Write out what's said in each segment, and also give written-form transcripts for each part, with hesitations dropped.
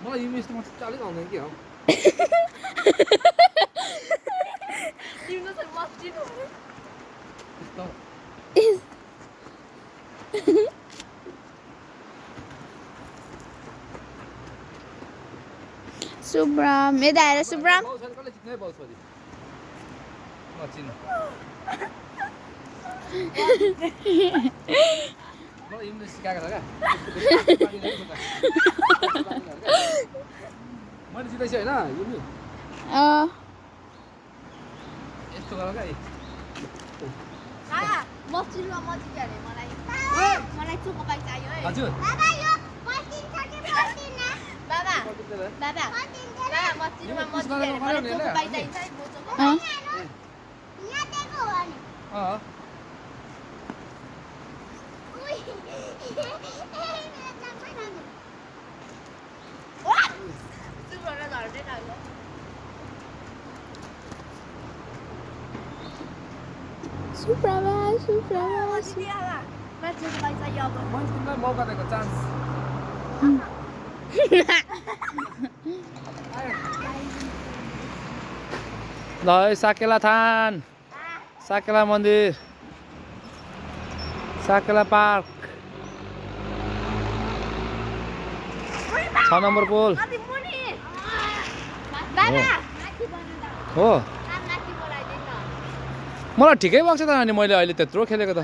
मलाई इमेज त म चालै आउँदैन के हो तिम्रो चाहिँ मस्जिद हो त्यस्तो सुब्रम यता आएर सुब्रम बाउ छोरी कसले चिन्ने बाउ छोरी नचिन्नु मलाई इङ्ग्लिस सिकाएको छ क्या मैले जित्दैछु होइन युमी यस्तो गर क्या मस्जिदमा मस्जिद अरे मलाई चोकोपाई चाहियो है हजुर बाबा बाबा मस्जिदमा मस्जिद अरे मलाई चोकोपाई चाहिन्छ है अँ सुब्रमा मलाई चोकोपाई चाहियो अब मैले तिमीलाई मौका दिएको चान्स ल है साकेला थान साकेला मन्दिर साकेला पार्क 6 नम्बर पोल हो मलाई ठिकै भएको छ त अनि मैले अहिले त्यत्रो खेलेको त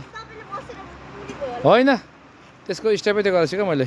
होइन त्यसको स्टेपै त्यो गरेको छु क्या मैले